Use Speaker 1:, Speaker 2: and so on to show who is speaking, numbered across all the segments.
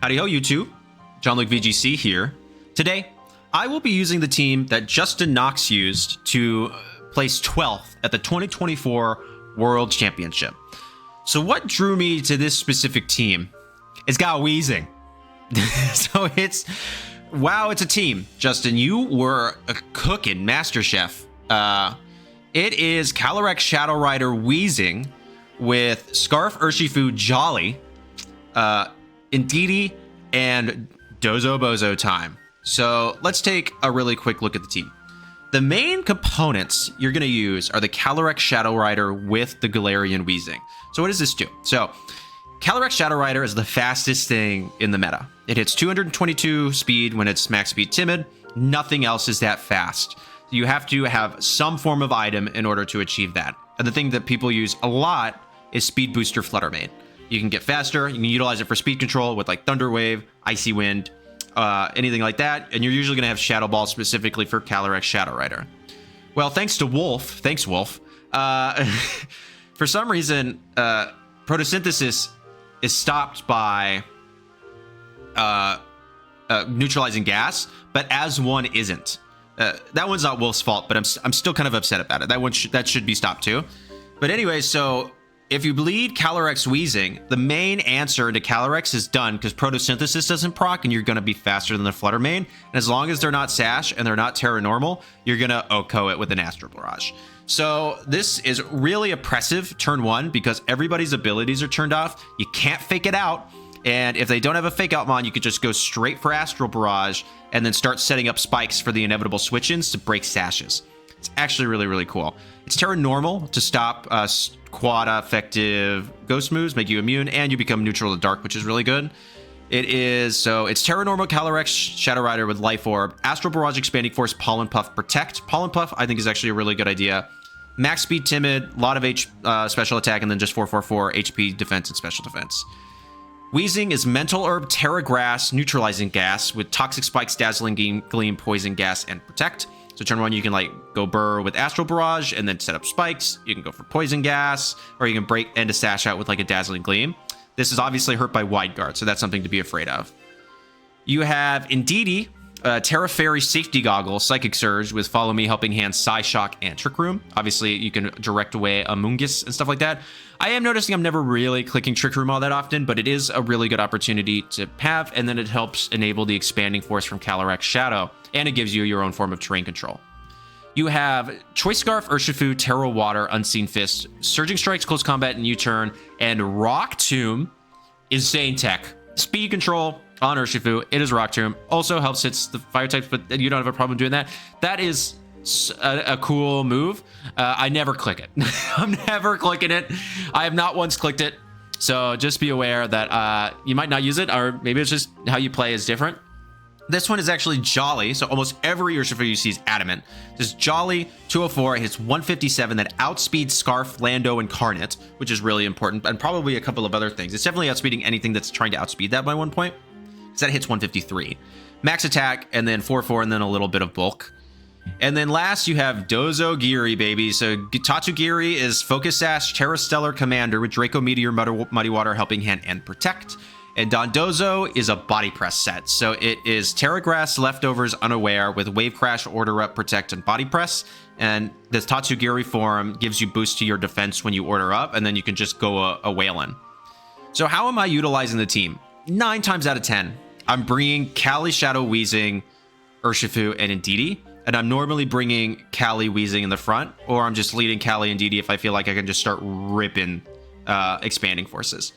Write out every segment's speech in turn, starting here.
Speaker 1: Howdy Ho YouTube, Jon-Luke VGC here. Today, I will be using the team that Justin Knox used to place 12th at the 2024 World Championship. So what drew me to this specific team? It's got Weezing. So it's a team. Justin, you were a cooking master chef. It is Calyrex Shadow Rider Weezing with Scarf Urshifu Jolly, Indeedee, and Dozo Bozo time. So let's take a really quick look at the team. The main components you're going to use are the Calyrex Shadow Rider with the Galarian Weezing. So what does this do? So Calyrex Shadow Rider is the fastest thing in the meta. It hits 222 speed when it's max speed timid. Nothing else is that fast. You have to have some form of item in order to achieve that. And the thing that people use a lot is Speed Booster Fluttermane. You can get faster, you can utilize it for speed control with like Thunder Wave, Icy Wind, anything like that, and you're usually going to have Shadow Ball specifically for Calyrex Shadow Rider. Well, thanks Wolf, for some reason, Protosynthesis is stopped by Neutralizing Gas, but as one isn't. That one's not Wolf's fault, but I'm still kind of upset about it. That should be stopped too. But anyway, so if you bleed Calyrex Weezing, the main answer to Calyrex is done because Protosynthesis doesn't proc and you're going to be faster than the Fluttermane. And as long as they're not Sash and they're not Terra Normal, you're going to OHKO it with an Astral Barrage. So this is really oppressive turn one because everybody's abilities are turned off. You can't fake it out. And if they don't have a fake out mon, you could just go straight for Astral Barrage and then start setting up spikes for the inevitable switch-ins to break Sashes. It's actually really, really cool. It's Terra Normal to stop quad effective ghost moves, make you immune, and you become neutral to dark, which is really good. It's Terra Normal Calyrex Shadow Rider with Life Orb, Astral Barrage Expanding Force, Pollen Puff Protect. Pollen Puff I think is actually a really good idea. Max speed timid, a lot of special attack, and then just 444 HP defense and special defense. Weezing is Mental Herb, Terra Grass, Neutralizing Gas with Toxic Spikes, Dazzling Gleam, Poison Gas, and Protect. So turn one, you can like go burr with Astral Barrage and then set up spikes. You can go for Poison Gas, or you can break end a Sash out with like a Dazzling Gleam. This is obviously hurt by Wide Guard, so that's something to be afraid of. You have Indeedee, Terra Fairy Safety Goggle, Psychic Surge with Follow Me, Helping Hand, Psyshock, and Trick Room. Obviously, you can direct away Amoonguss and stuff like that. I am noticing I'm never really clicking Trick Room all that often, but it is a really good opportunity to have, and then it helps enable the Expanding Force from Calyrex Shadow, and it gives you your own form of terrain control. You have Choice Scarf, Urshifu, Terra Water, Unseen Fist, Surging Strikes, Close Combat, and U-Turn, and Rock Tomb, Insane Tech. Speed control on Urshifu, it is Rock Tomb. Also helps hits the fire types, but you don't have a problem doing that. That is a cool move. I never click it. I'm never clicking it. I have not once clicked it. So just be aware that you might not use it, or maybe it's just how you play is different. This one is actually Jolly, so almost every Urshifu you see is Adamant. This is Jolly, 204, it hits 157, that outspeeds Scarf, Lando, and Carnot, which is really important, and probably a couple of other things. It's definitely outspeeding anything that's trying to outspeed that by 1 point, because that hits 153. Max attack, and then 4-4, and then a little bit of bulk. And then last, you have Dozogiri, baby. So Tatsugiri is Focus Sash, Terra Stellar Commander with Draco Meteor, Muddy Water, Helping Hand, and Protect. And Dondozo is a body press set. So it is Terra Grass, Leftovers, Unaware with Wave Crash, Order Up, Protect, and Body Press. And this Tatsugiri form gives you boost to your defense when you order up, and then you can just go a whalin'. So how am I utilizing the team? 9 times out of 10, I'm bringing Cali Shadow Weezing, Urshifu, and Indeedee. And I'm normally bringing Cali Weezing in the front, or I'm just leading Cali and Indeedee if I feel like I can just start ripping Expanding Forces.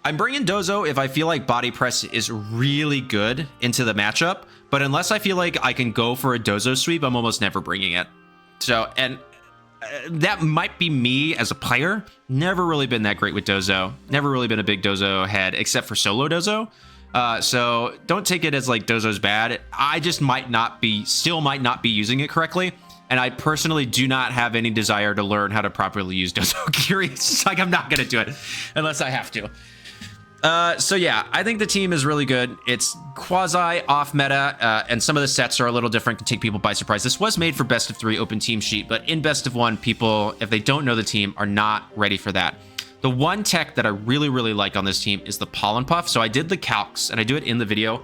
Speaker 1: I'm bringing Dozo if I feel like Body Press is really good into the matchup, but unless I feel like I can go for a Dozo sweep, I'm almost never bringing it. So, and that might be me as a player. Never really been that great with Dozo. Never really been a big Dozo head, except for solo Dozo. So don't take it as like Dozo's bad. I just still might not be using it correctly. And I personally do not have any desire to learn how to properly use Dozogiri. It's just like I'm not going to do it unless I have to. So yeah, I think the team is really good. It's quasi off meta, and some of the sets are a little different, can take people by surprise. This was made for best of 3 open team sheet, but in best of 1, people, if they don't know the team, are not ready for that. The one tech that I really, really like on this team is the Pollen Puff. So I did the calcs, and I do it in the video.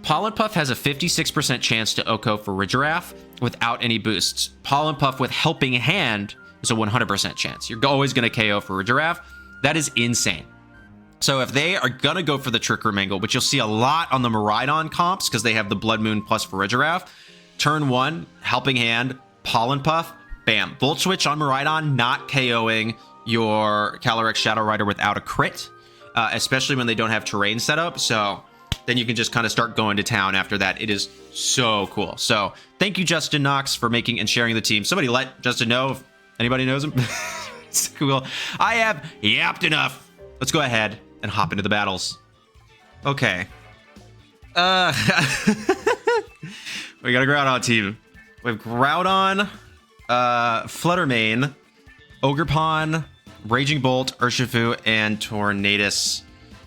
Speaker 1: Pollen Puff has a 56% chance to OHKO Farigiraf without any boosts. Pollen Puff with Helping Hand is a 100% chance. You're always going to KO Farigiraf. That is insane. So if they are going to go for the Trick Room angle, which you'll see a lot on the Miraidon comps because they have the Blood Moon plus Farigiraf, turn 1, Helping Hand, Pollen Puff, bam. Volt Switch on Miraidon, not KOing your Calyrex Shadow Rider without a crit, especially when they don't have terrain set up. So then you can just kind of start going to town after that. It is so cool. So thank you, Justin Knox, for making and sharing the team. Somebody let Justin know if anybody knows him. It's cool. I have yapped enough. Let's go ahead and hop into the battles. Okay. We got a Groudon team. We have Groudon, Fluttermane, Ogerpon, Raging Bolt, Urshifu, and Tornadus.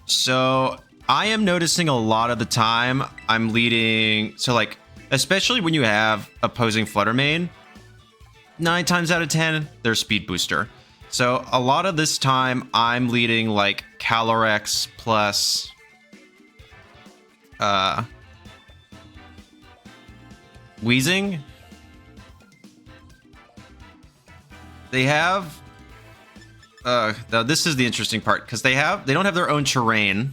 Speaker 1: So I am noticing a lot of the time I'm leading. So like, especially when you have opposing Fluttermane, 9 times out of 10, they're Speed Booster. So a lot of this time I'm leading like Calyrex plus Weezing. They have now this is the interesting part because they don't have their own terrain.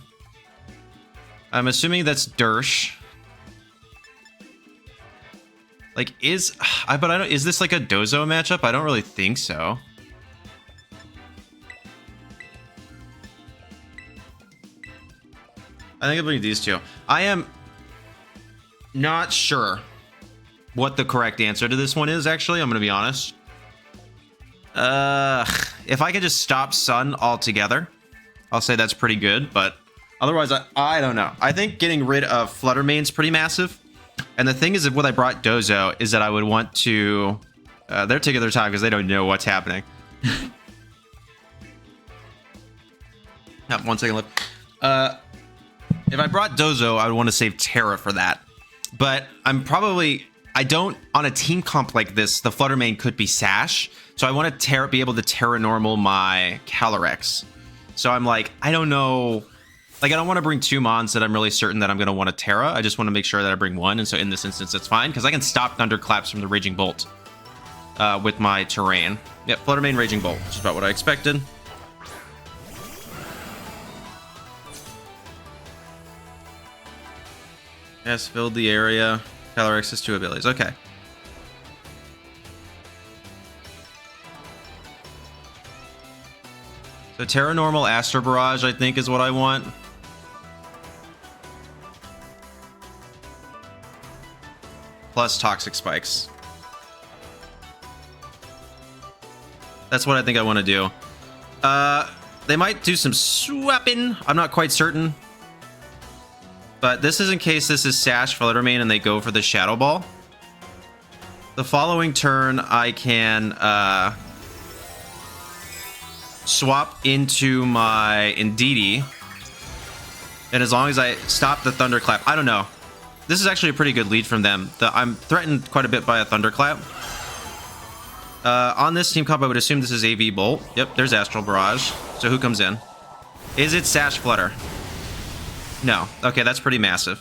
Speaker 1: I'm assuming that's Dersh. Like is this like a Dozo matchup? I don't really think so. I think I'll bring these two. I am not sure what the correct answer to this one is, actually. I'm going to be honest. If I could just stop Sun altogether, I'll say that's pretty good. But otherwise, I don't know. I think getting rid of Fluttermane's pretty massive. And the thing is, when I brought Dozo, is that I would want to... they're taking their time because they don't know what's happening. 1 second left. If I brought Dozo, I would want to save Terra for that. But I don't, on a team comp like this, the Fluttermane could be Sash. So I want to be able to Terra Normal my Calyrex. So I'm like, I don't know. Like, I don't want to bring 2 Mons that I'm really certain that I'm going to want to Terra. I just want to make sure that I bring 1. And so in this instance, it's fine. Because I can stop Thunderclaps from the Raging Bolt with my terrain. Yep, Fluttermane Raging Bolt, which is about what I expected. Yes, filled the area. Calyrex has 2 abilities. Okay. So Terra Normal, Astral Barrage, I think, is what I want. Plus Toxic Spikes. That's what I think I want to do. They might do some swapping. I'm not quite certain. But this is in case this is Sash Fluttermane and they go for the Shadow Ball. The following turn, I can swap into my Indeedee. And as long as I stop the Thunderclap, I don't know. This is actually a pretty good lead from them. I'm threatened quite a bit by a Thunderclap. On this team comp, I would assume this is AV Bolt. Yep, there's Astral Barrage. So who comes in? Is it Sash Flutter? No. Okay, that's pretty massive.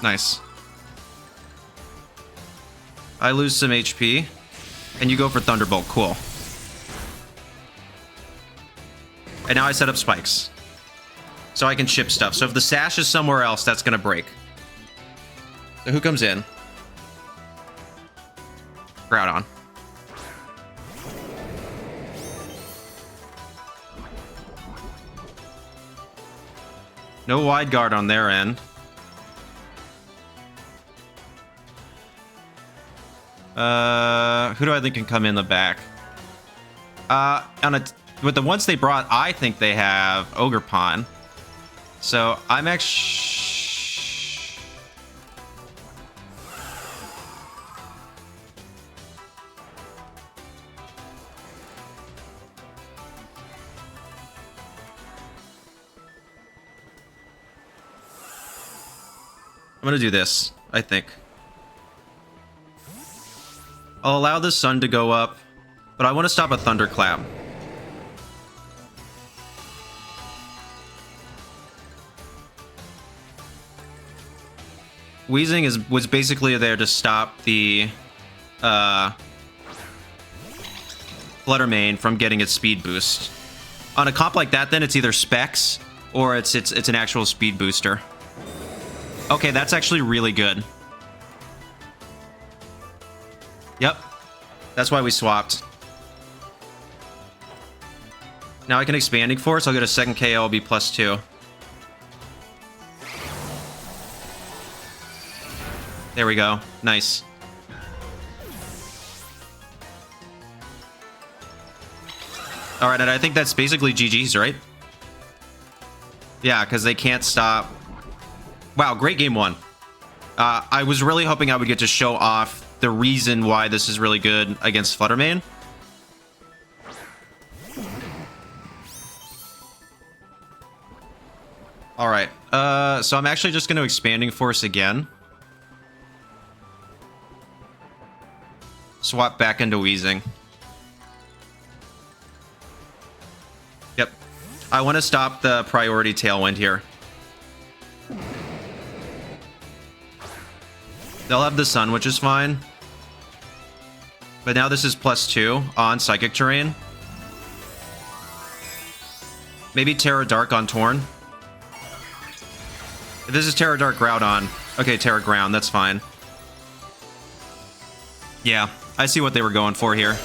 Speaker 1: Nice. I lose some HP. And you go for Thunderbolt. Cool. And now I set up spikes. So I can chip stuff. So if the Sash is somewhere else, that's going to break. So who comes in? Groudon. No wide guard on their end. Who do I think can come in the back? With the ones they brought, I think they have Ogerpon. So I'm actually... I'm gonna do this, I think. I'll allow the sun to go up, but I want to stop a thunderclap. Weezing was basically there to stop the Fluttermane from getting its speed boost. On a comp like that, then it's either specs or it's an actual speed booster. Okay, that's actually really good. Yep, that's why we swapped. Now I can Expanding Force. I'll get a second KO. I'll be +2. There we go. Nice. All right, and I think that's basically GG's, right? Yeah, because they can't stop. Wow, great game one. I was really hoping I would get to show off the reason why this is really good against Fluttermane. All right, so I'm actually just going to Expanding Force again. Swap back into Weezing. Yep. I want to stop the priority Tailwind here. They'll have the Sun, which is fine. But now this is +2 on Psychic Terrain. Maybe Terra Dark on Torn. If this is Terra Dark Groudon. Okay, Terra Ground, that's fine. Yeah, I see what they were going for here.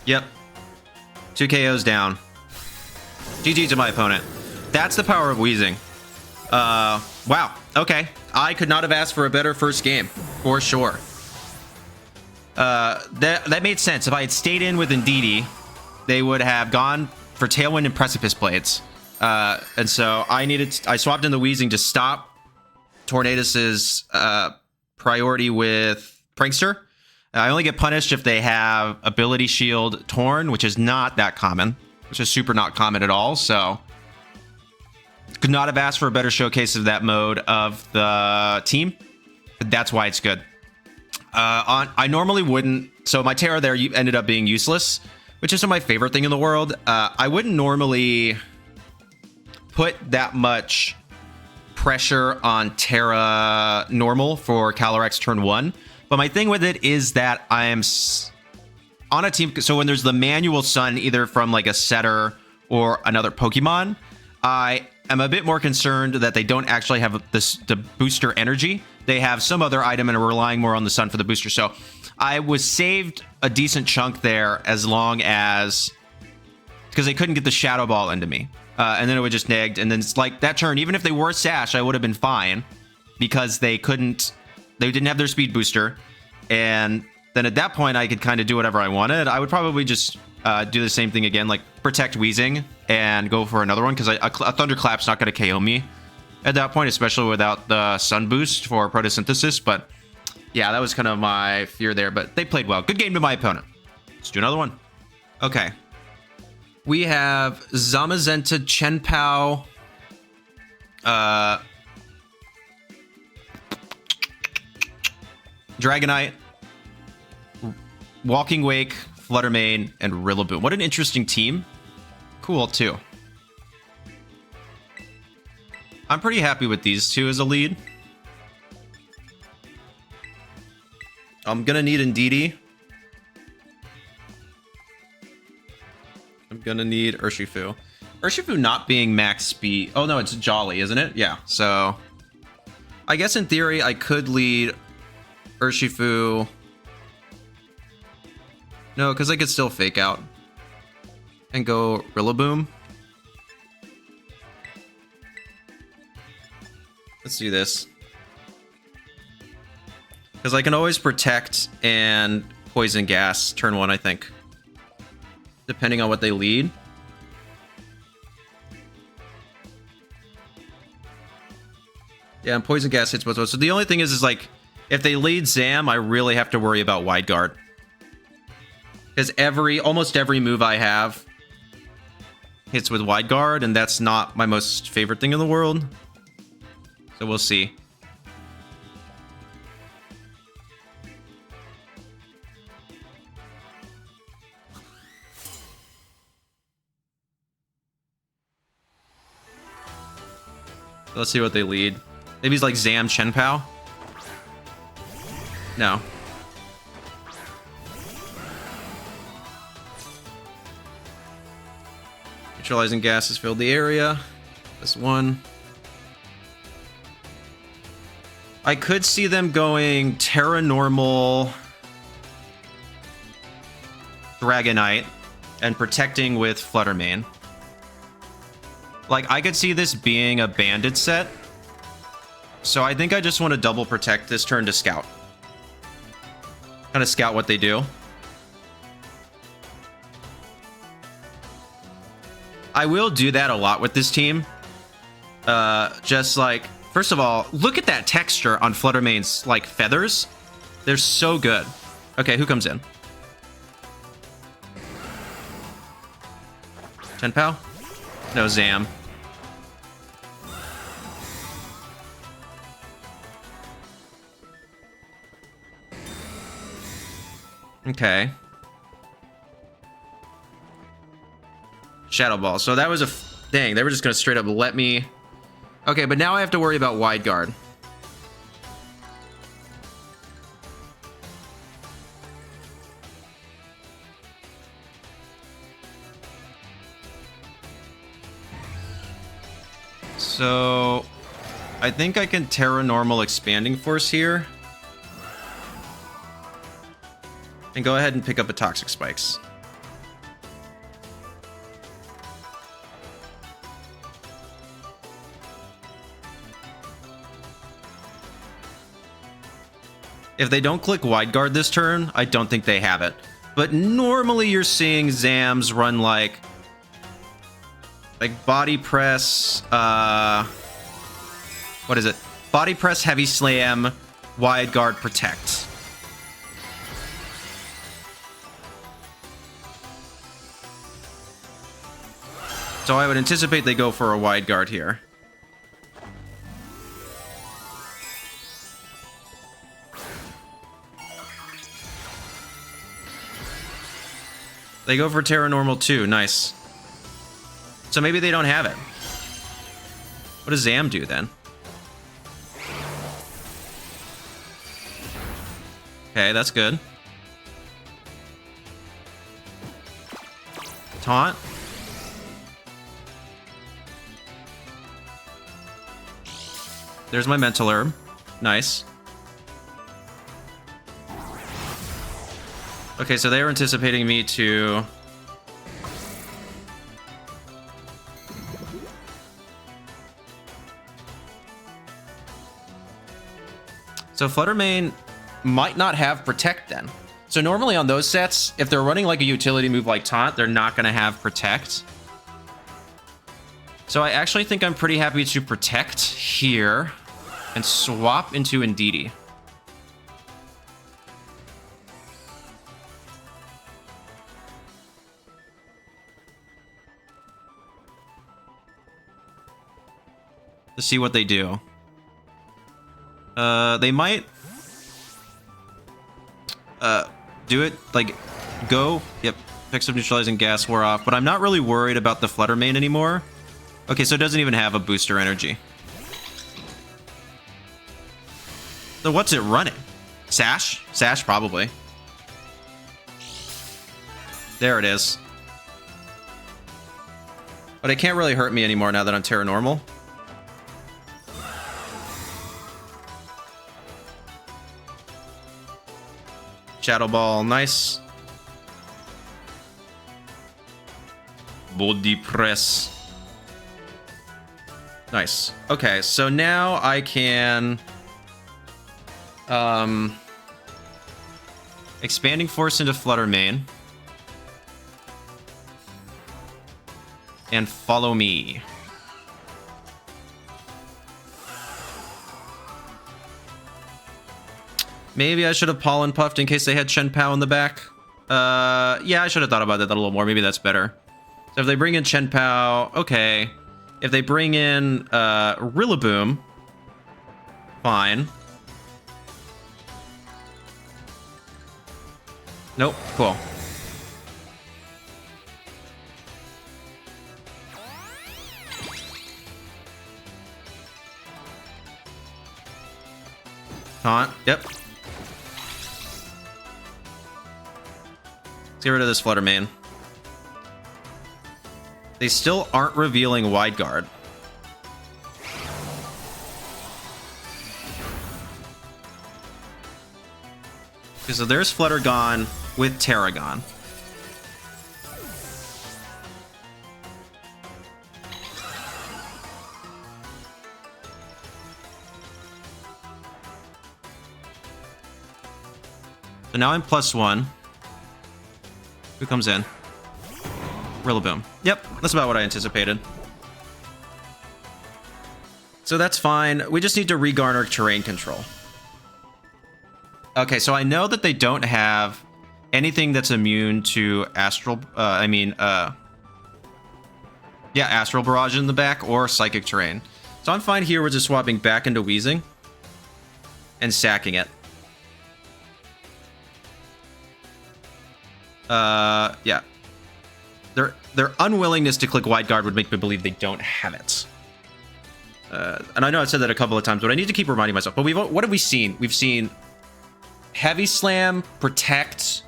Speaker 1: Yep. 2 KOs down. GG to my opponent. That's the power of Weezing. Wow. Okay. I could not have asked for a better first game. For sure. That made sense. If I had stayed in with Indeedee, they would have gone for Tailwind and Precipice Blades. And so I swapped in the Weezing to stop Tornadus's priority with Prankster. I only get punished if they have Ability Shield Torn, which is not that common, which is super not common at all. So could not have asked for a better showcase of that mode of the team, but that's why it's good. I normally wouldn't. So my Terra there ended up being useless, which isn't my favorite thing in the world. I wouldn't normally put that much pressure on Terra normal for Calyrex turn 1. But my thing with it is that I am on a team. So when there's the manual Sun, either from like a setter or another Pokemon, I am a bit more concerned that they don't actually have the booster energy. They have some other item and are relying more on the Sun for the booster. So I was saved a decent chunk there as long as, because they couldn't get the Shadow Ball into me. And then it would just nagged. And then it's like that turn, even if they were Sash, I would have been fine because they didn't have their speed booster. And then at that point, I could kind of do whatever I wanted. I would probably just do the same thing again, like protect Weezing and go for another one, because a Thunderclap's not going to KO me at that point, especially without the Sun boost for Protosynthesis. But yeah, that was kind of my fear there, but they played well. Good game to my opponent. Let's do another one. Okay. We have Zamazenta, Chenpao, Dragonite, Walking Wake, Fluttermane, and Rillaboom. What an interesting team. Cool, too. I'm pretty happy with these two as a lead. I'm gonna need Indeedee. I'm gonna need Urshifu. Urshifu not being max speed. Oh no, it's Jolly, isn't it? Yeah, so I guess in theory I could lead Urshifu. No, because I could still fake out and go Rillaboom. Let's do this. Because I can always protect and poison gas turn 1, I think. Depending on what they lead. Yeah, and poison gas hits both ways. So the only thing is like, if they lead Zam, I really have to worry about Wide Guard. Because almost every move I have hits with Wide Guard, and that's not my most favorite thing in the world. So we'll see. Let's see what they lead. Maybe he's like Zam Chenpao? No. Neutralizing Gas has filled the area. This one. I could see them going Terra Normal, Dragonite, and protecting with Fluttermane. Like, I could see this being a banded set. So I think I just want to double protect this turn to scout. Kind of scout what they do. I will do that a lot with this team. Just like, first of all, look at that texture on Fluttermane's like feathers. They're so good. Okay, who comes in? Chenpao? No, Zam. Okay. Shadow Ball. So that was a thing. They were just going to straight up let me... Okay, but now I have to worry about Wide Guard. So... I think I can Terra Normal Expanding Force here. And go ahead and pick up a Toxic Spikes. If they don't click Wide Guard this turn, I don't think they have it. But normally you're seeing Zams run like Body Press, what is it? Body Press, Heavy Slam, Wide Guard, Protect. So I would anticipate they go for a Wide Guard here. They go for Terra Normal too. Nice. So maybe they don't have it. What does Zam do then? Okay, that's good. Taunt. There's my Mental Herb. Nice. Okay, so they were anticipating me to... So Fluttermane might not have Protect then. So normally on those sets, if they're running like a utility move like Taunt, they're not going to have Protect. So I actually think I'm pretty happy to Protect here and swap into Indeedee. To see what they do. They might do it, like, go. Yep, picks up Neutralizing Gas, wore off. But I'm not really worried about the Fluttermane anymore. Okay, so it doesn't even have a booster energy. So what's it running? Sash? Sash, probably. There it is. But it can't really hurt me anymore now that I'm Terra Normal. Shadow Ball, nice. Body Press. Nice. Okay, so now I can... Expanding Force into Fluttermane. And follow me. Maybe I should have Pollen Puffed in case they had Chenpao in the back. Yeah, I should have thought about that a little more. Maybe that's better. So if they bring in Chenpao, okay. If they bring in Rillaboom, Fine. Nope. Cool. Taunt. Yep. Let's get rid of this Fluttermane. They still aren't revealing Wide Guard. Okay, so there's Fluttergon with Terragon. So now I'm +1. Who comes in? Rillaboom. Yep, that's about what I anticipated. So that's fine. We just need to regarner terrain control. Okay, so I know that they don't have anything that's immune to Astral... Astral Barrage in the back or Psychic Terrain. So I'm fine here with just swapping back into Weezing and sacking it. Yeah. Their unwillingness to click Wide Guard would make me believe they don't have it. And I know I've said that a couple of times, but I need to keep reminding myself. But what have we seen? We've seen Heavy Slam, Protect.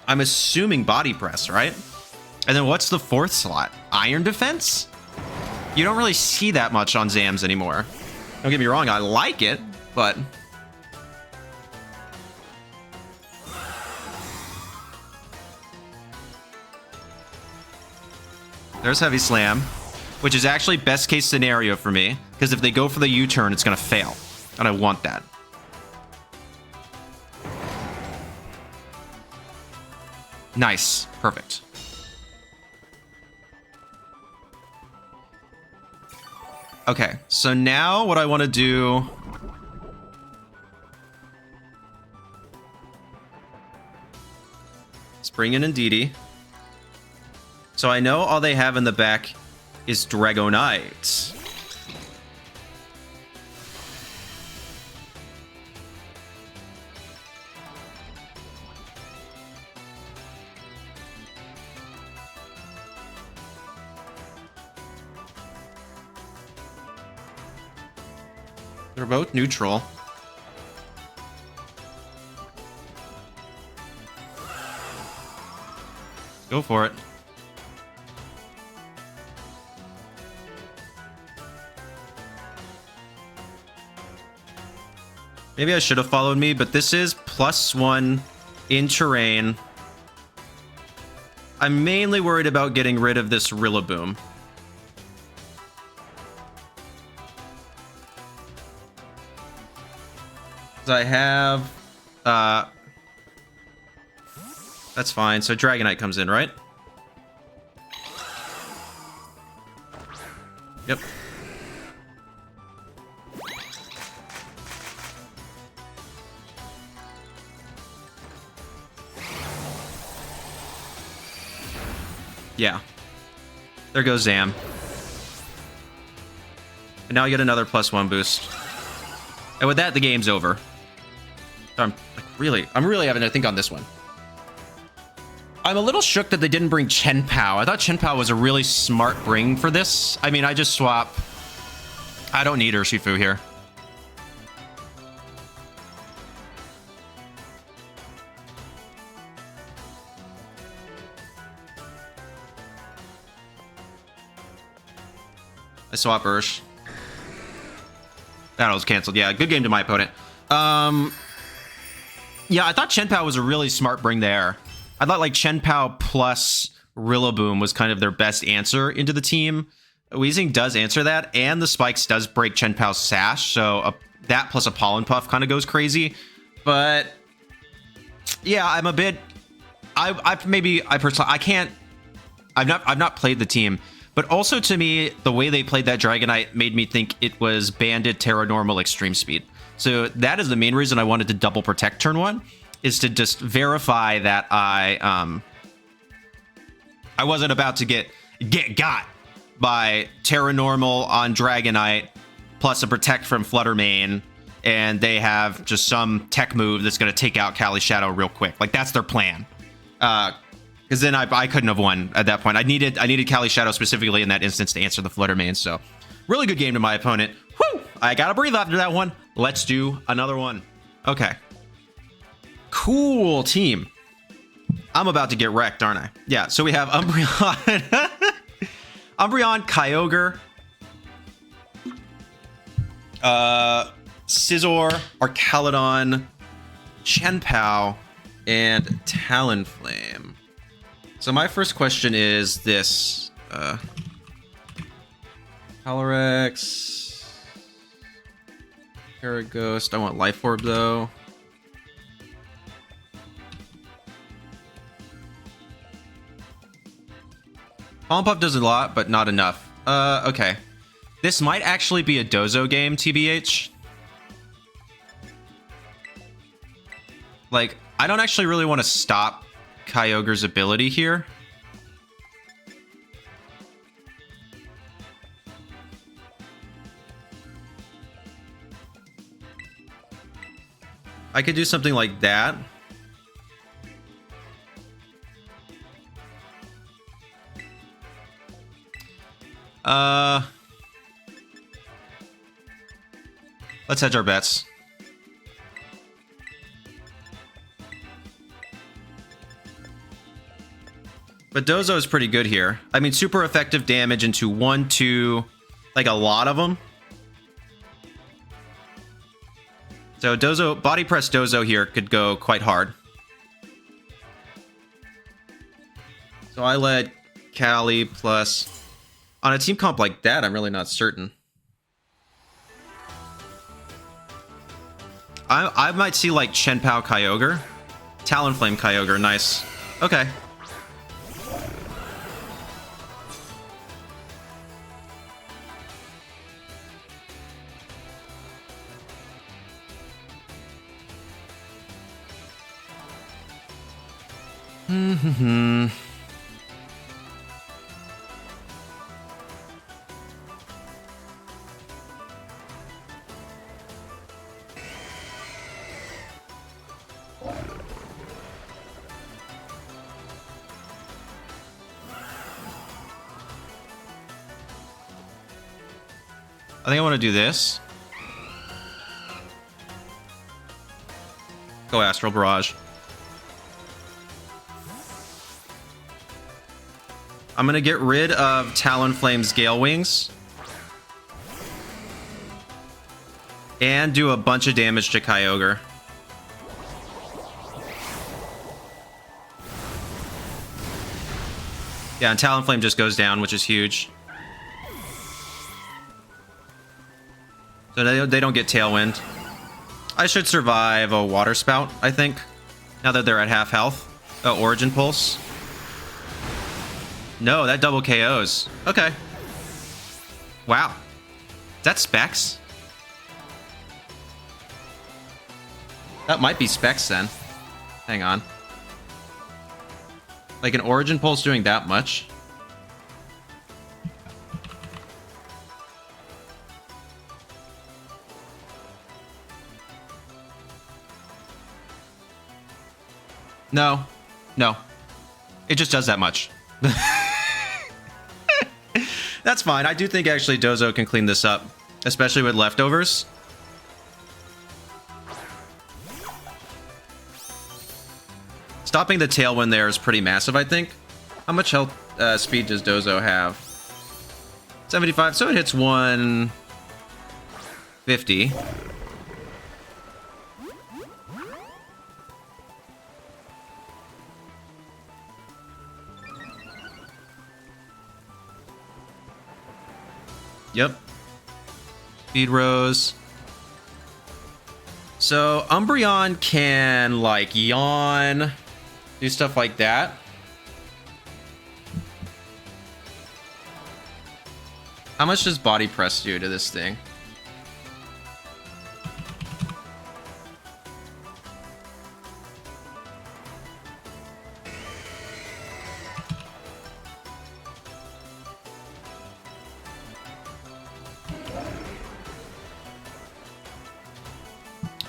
Speaker 1: I'm assuming Body Press, right? And then what's the fourth slot? Iron Defense? You don't really see that much on Zams anymore. Don't get me wrong, I like it, but... There's Heavy Slam, which is actually best case scenario for me, because if they go for the U-turn, it's going to fail, and I want that. Nice. Perfect. Okay, so now what I want to do... is bring in Indeedee. So I know all they have in the back is Dragonite. They're both neutral. Go for it. Maybe I should have followed me, but this is +1 in terrain. I'm mainly worried about getting rid of this Rillaboom. So I have... that's fine. So Dragonite comes in, right? Yep. Yeah. There goes Zam. And now I get another +1 boost. And with that, the game's over. So I'm really having to think on this one. I'm a little shook that they didn't bring Chen-Pao. I thought Chen-Pao was a really smart bring for this. I mean, I just swap. I don't need Urshifu here. I swap Ursh. Battle's canceled. Yeah, good game to my opponent. Yeah, I thought Chen-Pao was a really smart bring there. I thought like Chen-Pao plus Rillaboom was kind of their best answer into the team. Weezing does answer that, and the spikes does break Chen-Pao's sash, so that plus a Pollen Puff kind of goes crazy. But yeah, I'm a bit... I've not played the team. But also, to me, the way they played that Dragonite made me think it was Banded, Terra Normal, Extreme Speed. So that is the main reason I wanted to double protect turn 1, is to just verify that I wasn't about to get got by Terra Normal on Dragonite plus a Protect from Fluttermane, and they have just some tech move that's going to take out Cali Shadow real quick. Like, that's their plan. Because then I couldn't have won at that point. I needed Cali Shadow specifically in that instance to answer the Fluttermane. So, really good game to my opponent. Whew! I gotta breathe after that one. Let's do another one. Okay. Cool team. I'm about to get wrecked, aren't I? Yeah, so we have Umbreon. Umbreon, Kyogre. Scizor, Archaludon, Chien-Pao, and Talonflame. So my first question is this. Calyrex. Paraghost. I want Life Orb, though. Pollen Puff does a lot, but not enough. Okay. This might actually be a Dozo game, TBH. Like, I don't actually really want to stop Kyogre's ability here. I could do something like that. Let's hedge our bets. But Dozo is pretty good here. I mean, super effective damage into 1, 2, like a lot of them. So Dozo, Body Press Dozo here could go quite hard. So I led Cali plus... On a team comp like that, I'm really not certain. I might see like Chien-Pao Kyogre. Talonflame Kyogre, nice. Okay. I think I want to do this. Go Astral Barrage. I'm going to get rid of Talonflame's Gale Wings. And do a bunch of damage to Kyogre. Yeah, and Talonflame just goes down, which is huge. So they don't get Tailwind. I should survive a Water Spout, I think. Now that they're at half health. Origin Pulse. No, that double KOs. Okay. Wow. Is that Specs? That might be Specs then. Hang on. Like an Origin Pulse doing that much? No. No. It just does that much. That's fine. I do think actually Dozo can clean this up, especially with leftovers. Stopping the Tailwind there is pretty massive, I think. How much health speed does Dozo have? 75, so it hits 150. Yep. Speed Rose. So Umbreon can like yawn, do stuff like that. How much does Body Press do to this thing?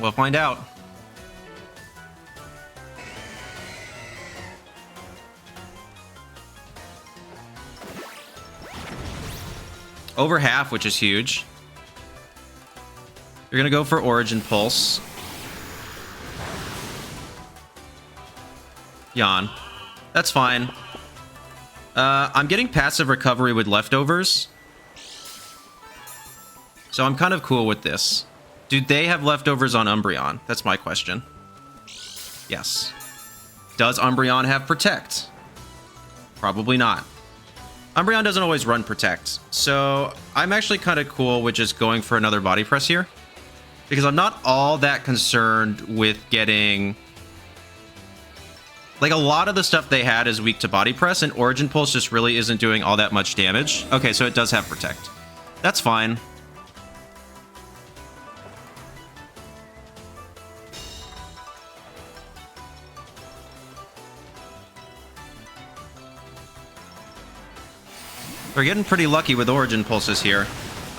Speaker 1: We'll find out. Over half, which is huge. You're gonna go for Origin Pulse. Yawn. That's fine. I'm getting passive recovery with leftovers. So I'm kind of cool with this. Do they have leftovers on Umbreon? That's my question. Yes. Does Umbreon have Protect? Probably not. Umbreon doesn't always run Protect. So I'm actually kind of cool with just going for another Body Press here. Because I'm not all that concerned with getting... Like, a lot of the stuff they had is weak to Body Press, and Origin Pulse just really isn't doing all that much damage. Okay, so it does have Protect. That's fine. We're getting pretty lucky with Origin Pulses here,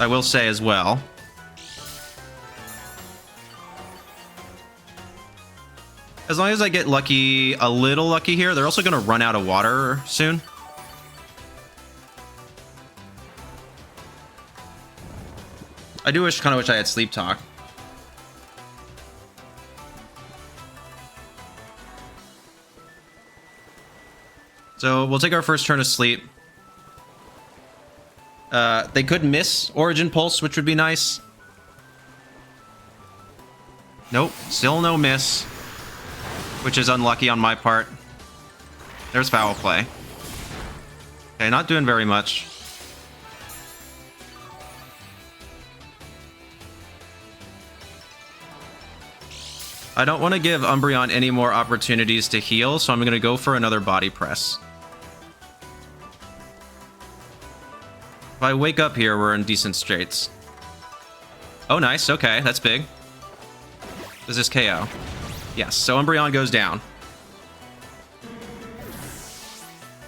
Speaker 1: I will say as well. As long as I get lucky, a little lucky here, they're also going to run out of water soon. I do kind of wish I had Sleep Talk. So we'll take our first turn of sleep. They could miss Origin Pulse, which would be nice. Nope, still no miss. Which is unlucky on my part. There's Foul Play. Okay, not doing very much. I don't want to give Umbreon any more opportunities to heal, so I'm going to go for another Body Press. If I wake up here, we're in decent straits. Oh, nice. Okay, that's big. Does this KO? Yes, so Umbreon goes down.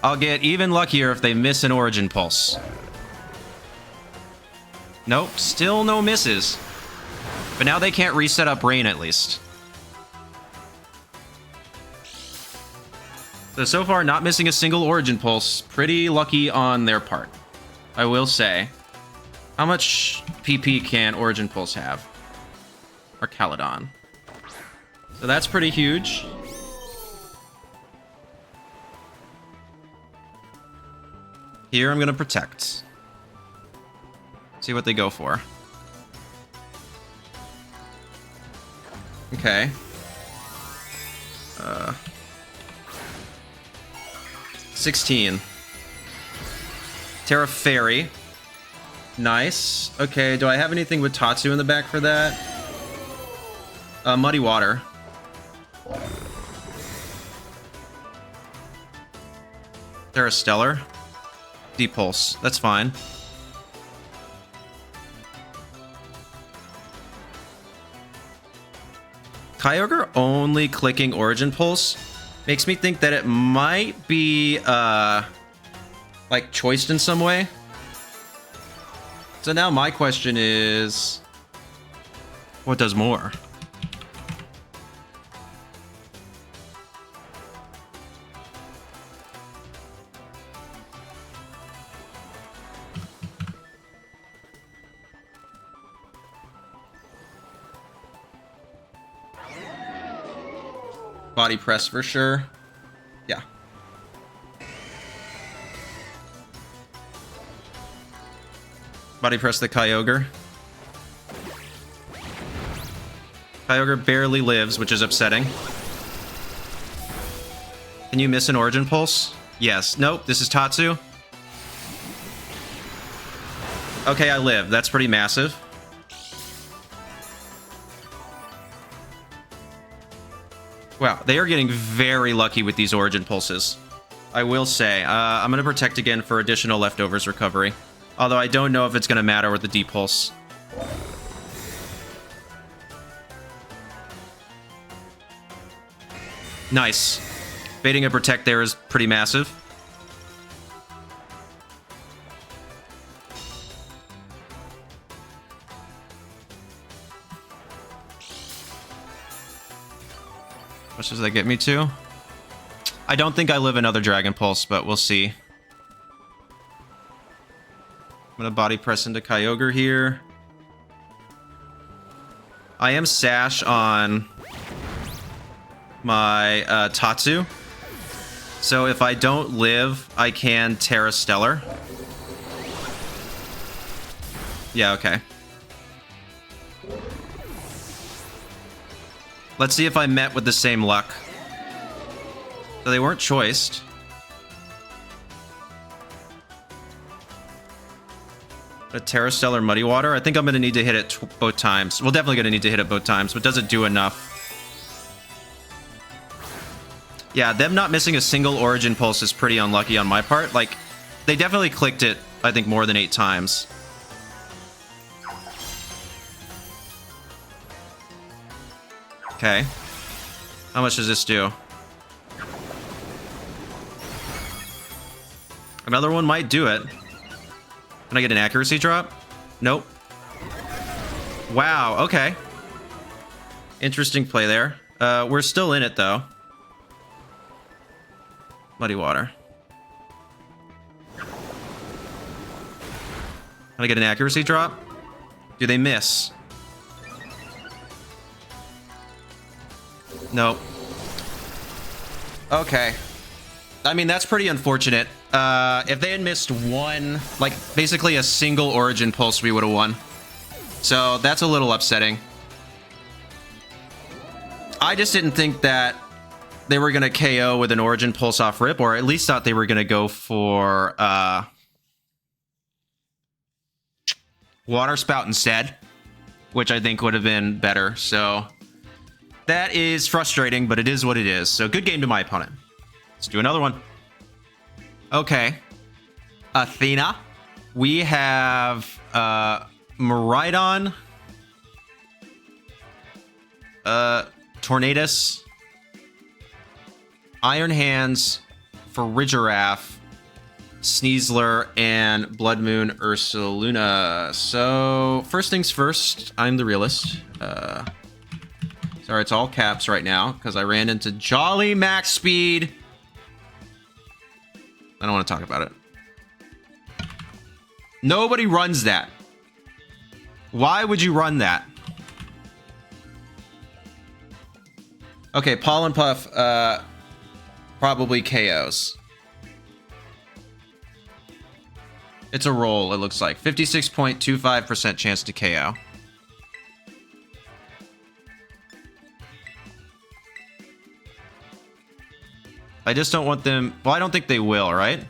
Speaker 1: I'll get even luckier if they miss an Origin Pulse. Nope, still no misses. But now they can't reset up Rain at least. So far, not missing a single Origin Pulse. Pretty lucky on their part, I will say. How much PP can Origin Pulse have? Or Caledon? So that's pretty huge. Here I'm going to Protect. See what they go for. Okay. 16. Terra Fairy. Nice. Okay, do I have anything with Tatsu in the back for that? Muddy Water. Terra Stellar. Deep Pulse. That's fine. Kyogre only clicking Origin Pulse makes me think that it might be, like, choiced in some way. So now my question is, what does more? Body Press for sure. Yeah. Body Press the Kyogre. Kyogre barely lives, which is upsetting. Can you miss an Origin Pulse? Yes. Nope, this is Tatsu. Okay, I live. That's pretty massive. Wow, they are getting very lucky with these Origin Pulses. I will say. I'm going to Protect again for additional leftovers recovery. Although I don't know if it's going to matter with the Deep Pulse. Nice. Baiting a Protect there is pretty massive. much does that get me to? I don't think I live another Dragon Pulse, but we'll see. I'm gonna body press into Kyogre here. I am Sash on my Tatsu. So if I don't live, I can Terra Stellar. Yeah, okay. Let's see if I met with the same luck. So they weren't choiced. A Terra Stellar Muddy Water. I think I'm going to need to hit it both times. We're definitely going to need to hit it both times, but does it do enough? Yeah, them not missing a single Origin Pulse is pretty unlucky on my part. Like, they definitely clicked it, I think, more than 8 times. Okay. How much does this do? Another one might do it. Can I get an accuracy drop? Nope. Wow, okay. Interesting play there. We're still in it, though. Muddy Water. Can I get an accuracy drop? Do they miss? Nope. Okay. I mean, that's pretty unfortunate. If they had missed one, like, basically a single Origin Pulse, we would have won. So, that's a little upsetting. I just didn't think that they were going to KO with an Origin Pulse off rip, or at least thought they were going to go for Water Spout instead, which I think would have been better. So, that is frustrating, but it is what it is. So, good game to my opponent. Let's do another one. Okay. Athena. We have Miraidon. Tornadus. Iron Hands. Farigiraf. Sneasler. And Blood Moon Ursaluna. So, first things first, I'm the realist. Sorry, it's all caps right now, because I ran into Jolly Max Speed. I don't want to talk about it. Nobody runs that. Why would you run that? Okay, Pollen Puff probably KOs. It's a roll, it looks like. 56.25% chance to KO. I just don't want them... Well, I don't think they will, right?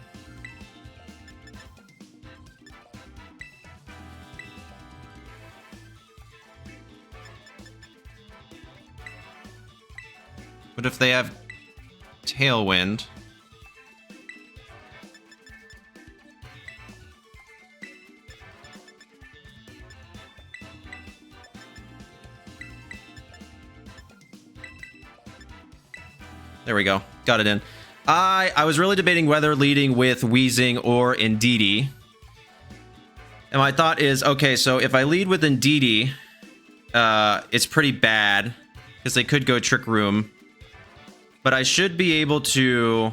Speaker 1: But if they have Tailwind... There we go. Got it in. I was really debating whether leading with Weezing or Indeedee. And my thought is, okay, so if I lead with Indeedee, it's pretty bad, because they could go Trick Room. But I should be able to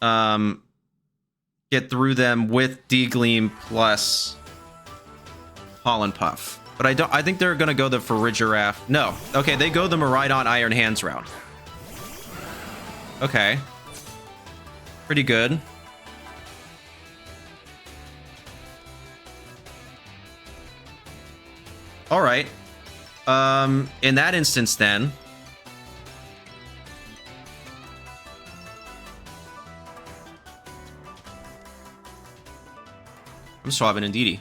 Speaker 1: get through them with D-Gleam plus Pollen Puff. But I think they're going to go the Farigiraf. No. Okay, they go the Miraidon Iron Hands route. Okay. Pretty good. All right. In that instance, then, I'm swapping Indeedee.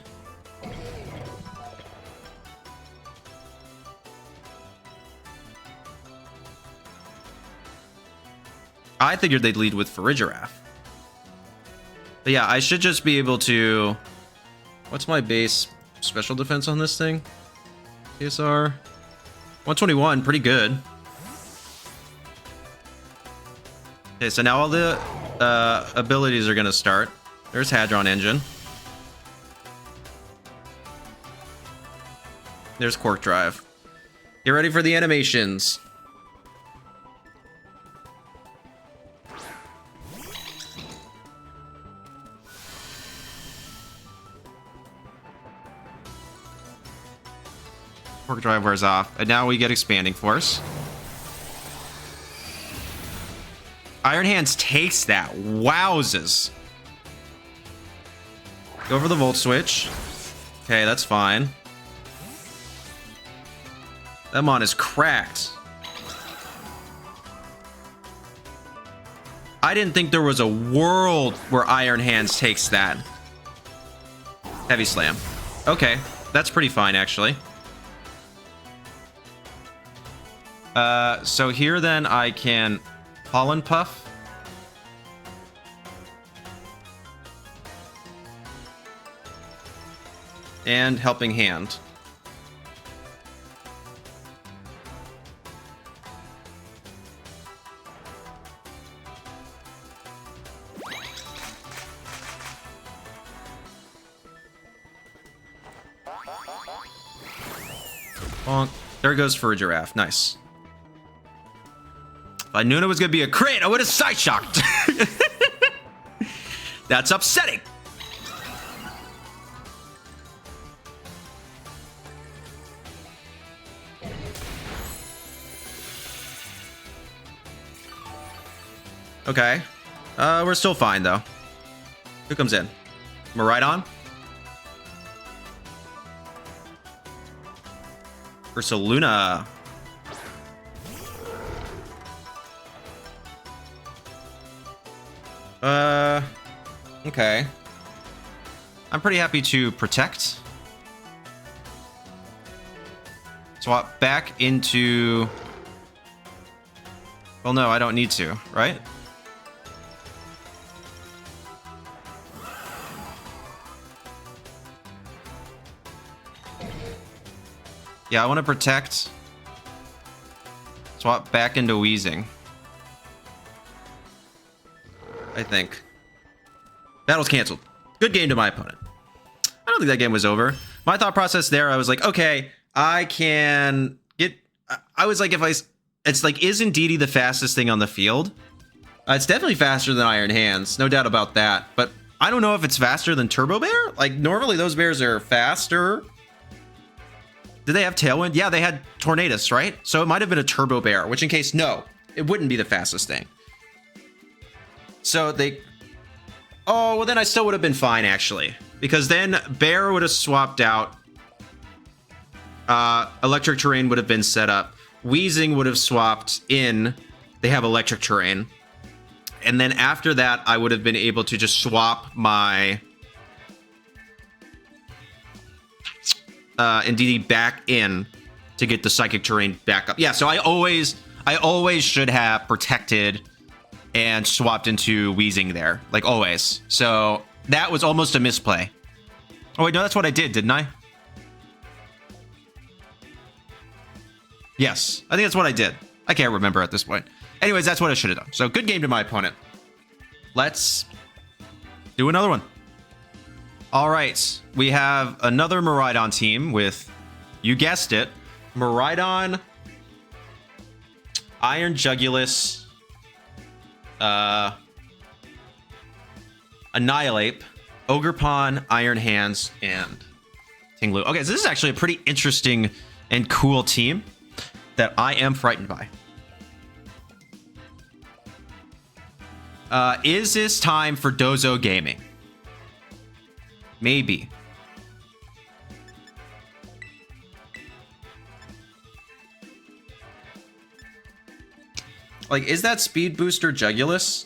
Speaker 1: I figured they'd lead with Farigiraf. But yeah, I should just be able to... What's my base special defense on this thing? TSR 121, pretty good. Okay, so now all the abilities are going to start. There's Hadron Engine. There's Quark Drive. Get ready for the animations. Spark Drive wears off. And now we get Expanding Force. Iron Hands takes that. Wowzers. Go for the Volt Switch. Okay, that's fine. That mon is cracked. I didn't think there was a world where Iron Hands takes that. Heavy Slam. Okay, that's pretty fine, actually. So here then I can Pollen Puff. And Helping Hand. Bonk. There goes Farigiraf. Nice. If I knew it was going to be a crit, I would have Side-Shocked. That's upsetting. Okay. We're still fine, though. Who comes in? Miraidon? Ursaluna. Okay. I'm pretty happy to protect. Swap back into... Well, no, I don't need to, right? Yeah, I want to protect. Swap back into Weezing. I think. Battle's canceled. Good game to my opponent. I don't think that game was over. My thought process there, I was like, okay, I can get... I was like, it's like, is Indeedee the fastest thing on the field? It's definitely faster than Iron Hands. No doubt about that. But I don't know if it's faster than Turbo Bear. Like, normally those bears are faster. Did they have Tailwind? Yeah, they had Tornadus, right? So it might have been a Turbo Bear, which in case, no, it wouldn't be the fastest thing. So they... Oh, well then I still would have been fine, actually. Because then Bear would have swapped out. Electric Terrain would have been set up. Weezing would have swapped in. They have Electric Terrain. And then after that, I would have been able to just swap my... Indeedee back in to get the Psychic Terrain back up. Yeah, so I always should have protected and swapped into Weezing there, like always. So that was almost a misplay. Oh wait, no, that's what I did, didn't I? Yes, I think that's what I did. I can't remember at this point. Anyways, that's what I should have done. So good game to my opponent. Let's do another one. All right, we have another Miraidon team with, you guessed it, Miraidon, Iron Jugulis, Annihilate, Ogerpon, Iron Hands, and Tinglu. Okay, so this is actually a pretty interesting and cool team that I am frightened by. Is this time for Dozo Gaming? Maybe. Like, is that Speed Booster Jugulis?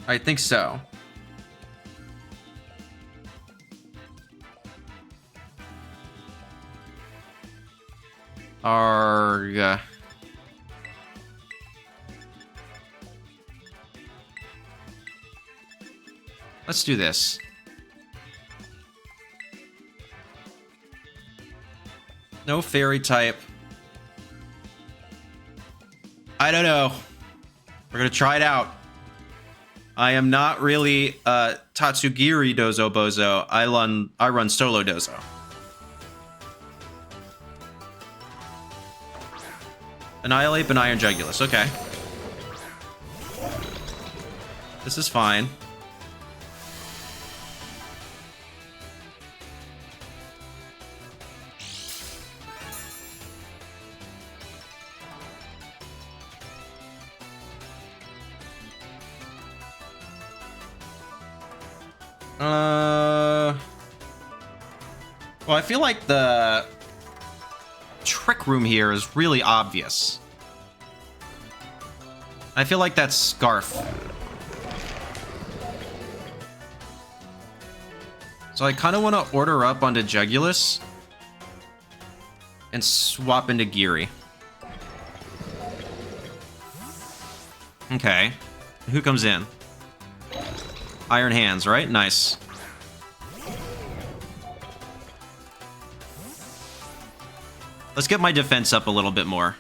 Speaker 1: I think so. Arg. Let's do this. No fairy type. I don't know. We're gonna try it out. I am not really Tatsugiri Dozo Bozo. I run solo Dozo. Annihilate and Iron Jugulis. Okay. This is fine. Well, I feel like the Trick Room here is really obvious. I feel like that's Scarf. So I kind of want to order up onto Jugulus and swap into Geary. Okay. Who comes in? Iron Hands, right? Nice. Let's get my defense up a little bit more.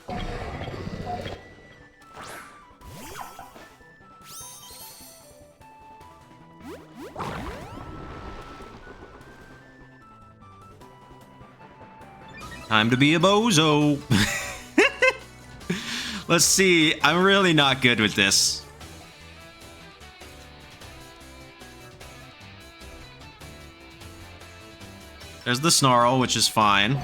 Speaker 1: Time to be a bozo. Let's see. I'm really not good with this. There's the Snarl, which is fine.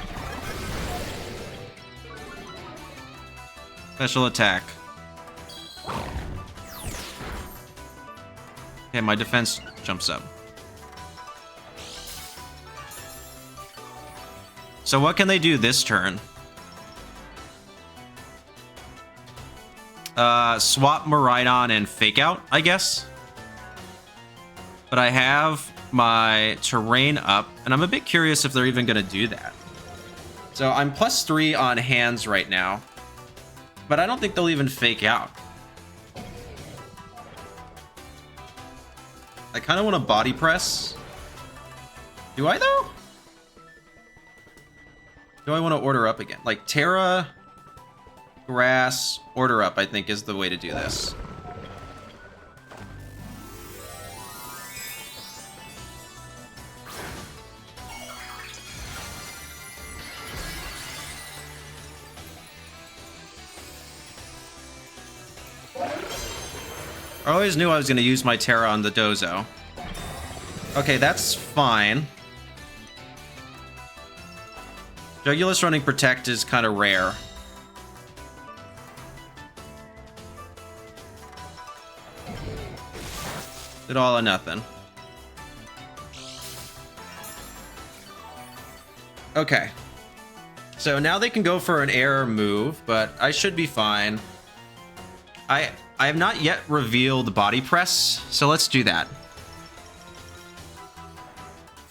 Speaker 1: Special attack. Okay, my defense jumps up. So what can they do this turn? Swap Miraidon and Fake Out, I guess. But I have my terrain up, and I'm a bit curious if they're even going to do that. So I'm +3 on hands right now, but I don't think they'll even Fake Out. I kind of want to Body Press. Do I, though? Do I want to order up again? Like, Terra, Grass, order up, I think, is the way to do this. I always knew I was going to use my Terra on the Dozo. Okay, that's fine. Jugulus running Protect is kind of rare. Did all or nothing. Okay. So now they can go for an air move, but I should be fine. I have not yet revealed Body Press, so let's do that.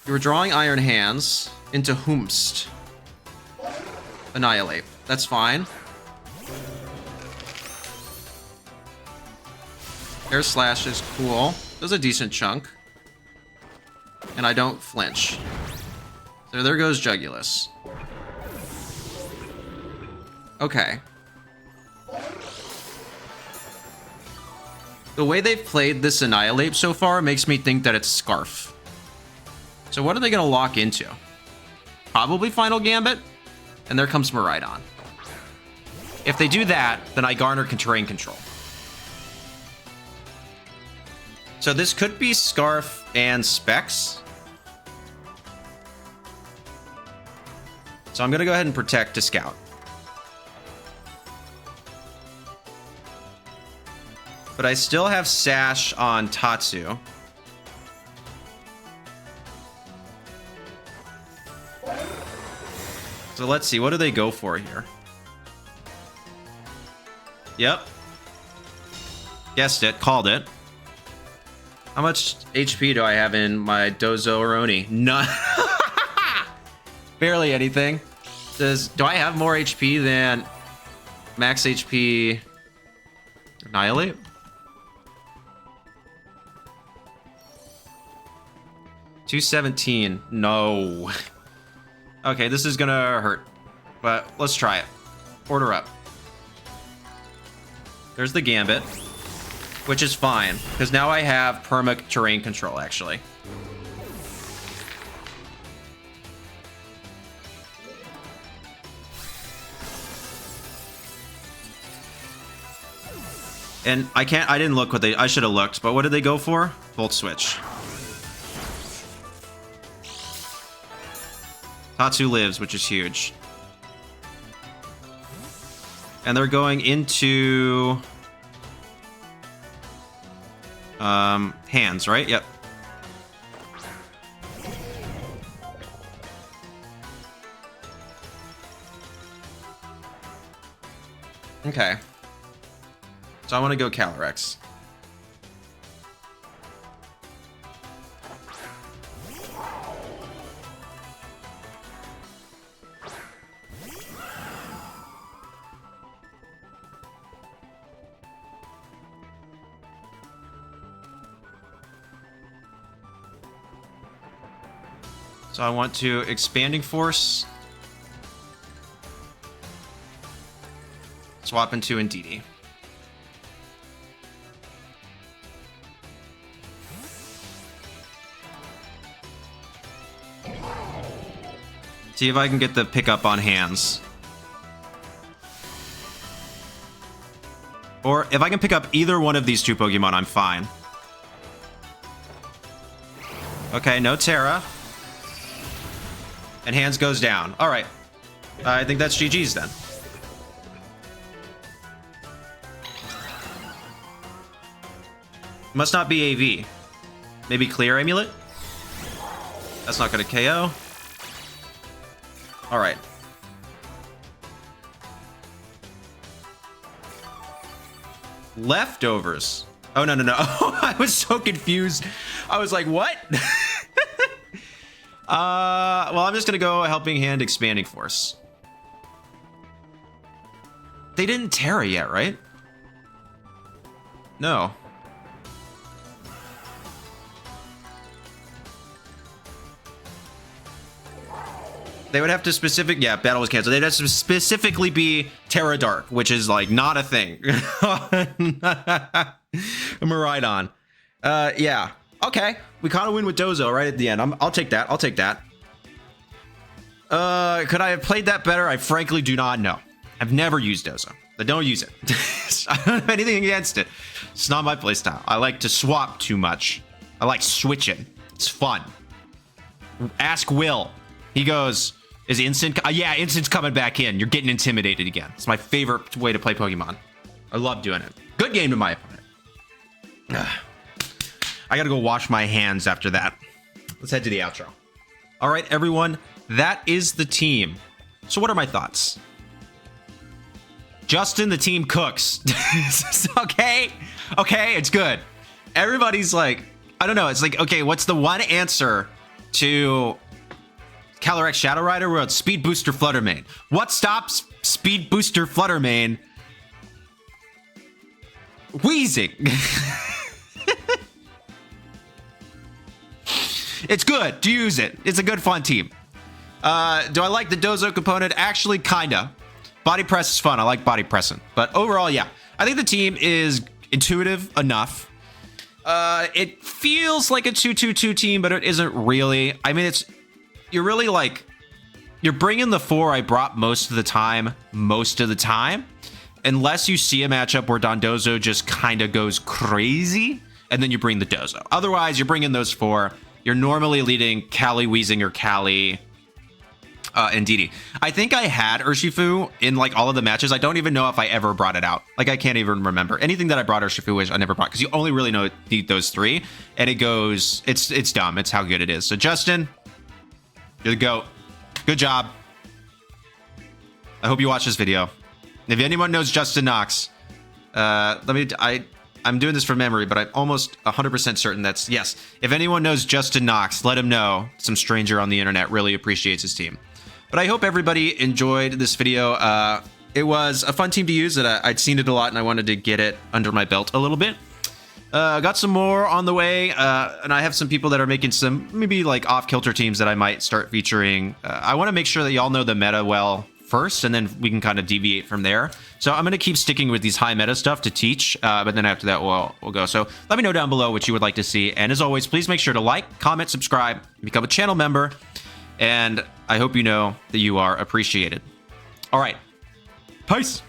Speaker 1: You were drawing Iron Hands into Whomst. Annihilate. That's fine. Air Slash is cool. There's a decent chunk. And I don't flinch. So there goes Jugulus. Okay. The way they've played this Annihilate so far makes me think that it's Scarf. So what are they going to lock into? Probably Final Gambit? And there comes Miraidon. If they do that, then I garner terrain control. So this could be Scarf and Specs. So I'm going to go ahead and Protect to Scout. But I still have Sash on Tatsu. So let's see, what do they go for here? Yep. Guessed it, called it. How much HP do I have in my Dozo-Oroni? None. Barely anything. Do I have more HP than max HP Annihilate? $217. No. Okay, this is gonna hurt, but let's try it. Order up. There's the Gambit, which is fine, because now I have perma terrain control, actually. And I didn't look what I should have looked, but what did they go for? Volt Switch. Tatsu lives, which is huge. And they're going into hands, right? Yep. Okay. So I want to go Calyrex. So I want to Expanding Force. Swap into Indeedee. See if I can get the pickup on hands. Or if I can pick up either one of these two Pokemon, I'm fine. Okay, no Terra. And hands goes down. All right. I think that's GG's then. Must not be AV. Maybe Clear Amulet? That's not going to KO. All right. Leftovers. Oh, no, no, no. I was so confused. I was like, what? Well, I'm just going to go Helping Hand, Expanding Force. They didn't Terra yet, right? No. They would have to yeah, battle was canceled. They'd have to specifically be Terra Dark, which is like not a thing. Miraidon. Yeah. Okay. We kind of win with Dozo right at the end. I'll take that. I'll take that. Could I have played that better? I frankly do not know. I've never used Dozo. I don't use it. I don't have anything against it. It's not my playstyle. I like to swap too much. I like switching. It's fun. Ask Will. He goes, is Instant? Yeah, Instant's coming back in. You're getting intimidated again. It's my favorite way to play Pokemon. I love doing it. Good game to my opponent. I gotta go wash my hands after that. Let's head to the outro. All right, everyone. That is the team. So what are my thoughts? Justin, the team cooks. Okay? Okay, it's good. Everybody's like, I don't know. It's like, okay, what's the one answer to Calyrex Shadow Rider? World Speed Booster Fluttermane. What stops Speed Booster Fluttermane? Weezing. It's good. Do use it. It's a good, fun team. Do I like the Dozo component? Actually, kinda. Body press is fun. I like body pressing. But overall, yeah. I think the team is intuitive enough. It feels like a 2-2-2 team, but it isn't really. I mean, you're really like, you're bringing the 4 I brought most of the time. Unless you see a matchup where Dondozo just kind of goes crazy, and then you bring the Dozo. Otherwise, you're bringing those 4. You're normally leading Cali, Weezing, or Cali, Indeedee. I think I had Urshifu in like all of the matches. I don't even know if I ever brought it out. Like I can't even remember. Anything that I brought Urshifu with, I never brought, because you only really need those 3. And it goes, it's dumb. It's how good it is. So Justin, you're the GOAT. Good job. I hope you watch this video. If anyone knows Justin Knox, I'm doing this from memory, but I'm almost 100% certain that's yes. If anyone knows Justin Knox, let him know. Some stranger on the internet really appreciates his team. But I hope everybody enjoyed this video. It was a fun team to use. I'd seen it a lot, and I wanted to get it under my belt a little bit. Got some more on the way, and I have some people that are making some maybe like off-kilter teams that I might start featuring. I want to make sure that y'all know the meta well first, and then we can kind of deviate from there. So I'm going to keep sticking with these high meta stuff to teach, but then after that we'll go. So let me know down below what you would like to see, and as always, please make sure to like, comment, subscribe, become a channel member, and I hope you know that you are appreciated. All right, peace.